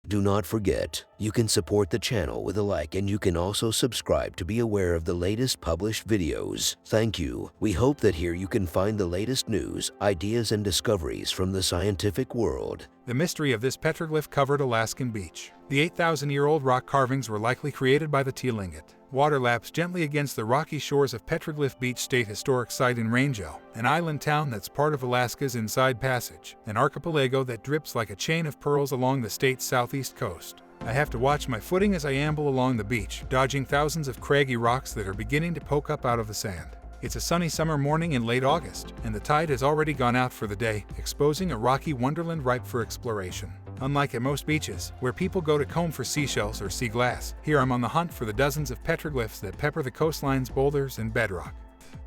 Do not forget, you can support the channel with a like, and you can also subscribe to be aware of the latest published videos. Thank you. We hope that here you can find the latest news, ideas, and discoveries from the scientific world. The mystery of this petroglyph-covered Alaskan beach. The 8,000-year-old rock carvings were likely created by the Tlingit. Water laps gently against the rocky shores of Petroglyph Beach State Historic Site in Wrangell, an island town that's part of Alaska's Inside Passage, an archipelago that drips like a chain of pearls along the state's southeast coast. I have to watch my footing as I amble along the beach, dodging thousands of craggy rocks that are beginning to poke up out of the sand. It's a sunny summer morning in late August, and the tide has already gone out for the day, exposing a rocky wonderland ripe for exploration. Unlike at most beaches, where people go to comb for seashells or sea glass, here I'm on the hunt for the dozens of petroglyphs that pepper the coastline's boulders and bedrock.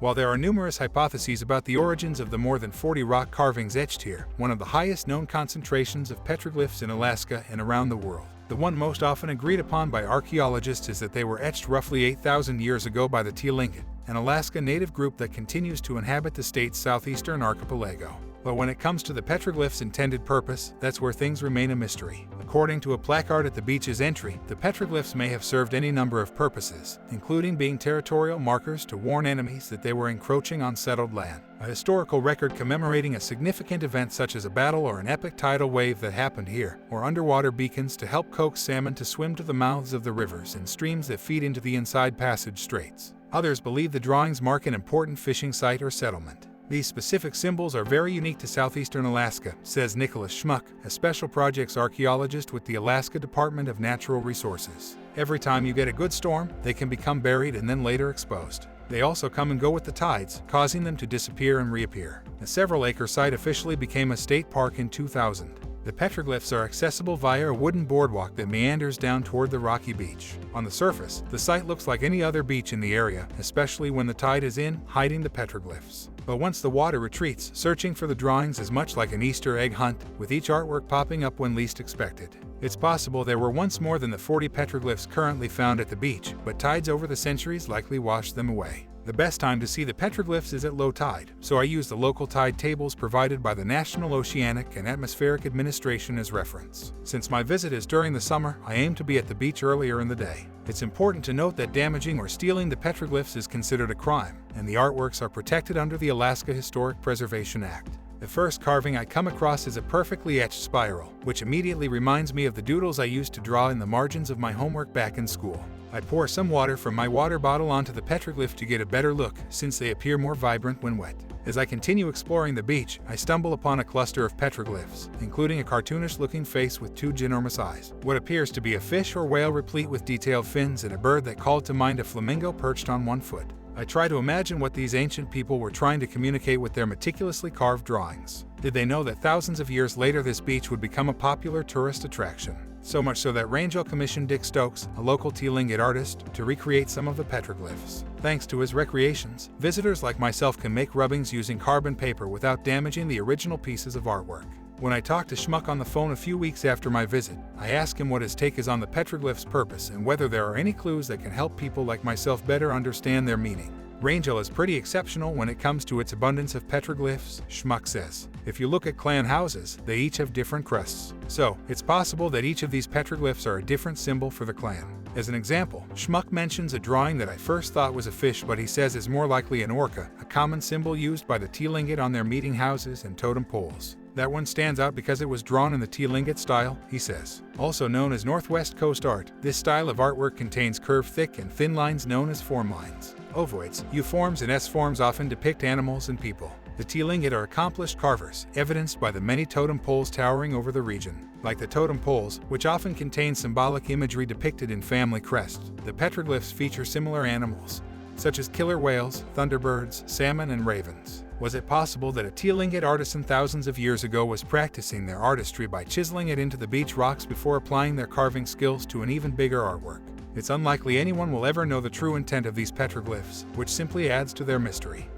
While there are numerous hypotheses about the origins of the more than 40 rock carvings etched here, one of the highest known concentrations of petroglyphs in Alaska and around the world, the one most often agreed upon by archaeologists is that they were etched roughly 8,000 years ago by the Tlingit, an Alaska native group that continues to inhabit the state's southeastern archipelago. But when it comes to the petroglyph's intended purpose, that's where things remain a mystery. According to a placard at the beach's entry, the petroglyphs may have served any number of purposes, including being territorial markers to warn enemies that they were encroaching on settled land, a historical record commemorating a significant event such as a battle or an epic tidal wave that happened here, or underwater beacons to help coax salmon to swim to the mouths of the rivers and streams that feed into the Inside Passage straits. Others believe the drawings mark an important fishing site or settlement. These specific symbols are very unique to southeastern Alaska, says Nicholas Schmuck, a special projects archaeologist with the Alaska Department of Natural Resources. Every time you get a good storm, they can become buried and then later exposed. They also come and go with the tides, causing them to disappear and reappear. The several-acre site officially became a state park in 2000. The petroglyphs are accessible via a wooden boardwalk that meanders down toward the rocky beach. On the surface, the site looks like any other beach in the area, especially when the tide is in, hiding the petroglyphs. But once the water retreats, searching for the drawings is much like an Easter egg hunt, with each artwork popping up when least expected. It's possible there were once more than the 40 petroglyphs currently found at the beach, but tides over the centuries likely washed them away. The best time to see the petroglyphs is at low tide, so I use the local tide tables provided by the National Oceanic and Atmospheric Administration as reference. Since my visit is during the summer, I aim to be at the beach earlier in the day. It's important to note that damaging or stealing the petroglyphs is considered a crime, and the artworks are protected under the Alaska Historic Preservation Act. The first carving I come across is a perfectly etched spiral, which immediately reminds me of the doodles I used to draw in the margins of my homework back in school. I pour some water from my water bottle onto the petroglyph to get a better look, since they appear more vibrant when wet. As I continue exploring the beach, I stumble upon a cluster of petroglyphs, including a cartoonish-looking face with two ginormous eyes, what appears to be a fish or whale replete with detailed fins, and a bird that called to mind a flamingo perched on one foot. I try to imagine what these ancient people were trying to communicate with their meticulously carved drawings. Did they know that thousands of years later this beach would become a popular tourist attraction? So much so that Wrangell commissioned Dick Stokes, a local Tlingit artist, to recreate some of the petroglyphs. Thanks to his recreations, visitors like myself can make rubbings using carbon paper without damaging the original pieces of artwork. When I talked to Schmuck on the phone a few weeks after my visit, I asked him what his take is on the petroglyphs' purpose and whether there are any clues that can help people like myself better understand their meaning. Wrangell is pretty exceptional when it comes to its abundance of petroglyphs, Schmuck says. If you look at clan houses, they each have different crests. So, it's possible that each of these petroglyphs are a different symbol for the clan. As an example, Schmuck mentions a drawing that I first thought was a fish but he says is more likely an orca, a common symbol used by the Tlingit on their meeting houses and totem poles. That one stands out because it was drawn in the Tlingit style, he says. Also known as Northwest Coast art, this style of artwork contains curved thick and thin lines known as form lines. Ovoids, U-forms, and S-forms often depict animals and people. The Tlingit are accomplished carvers, evidenced by the many totem poles towering over the region. Like the totem poles, which often contain symbolic imagery depicted in family crests, the petroglyphs feature similar animals, such as killer whales, thunderbirds, salmon, and ravens. Was it possible that a Tlingit artisan thousands of years ago was practicing their artistry by chiseling it into the beach rocks before applying their carving skills to an even bigger artwork? It's unlikely anyone will ever know the true intent of these petroglyphs, which simply adds to their mystery.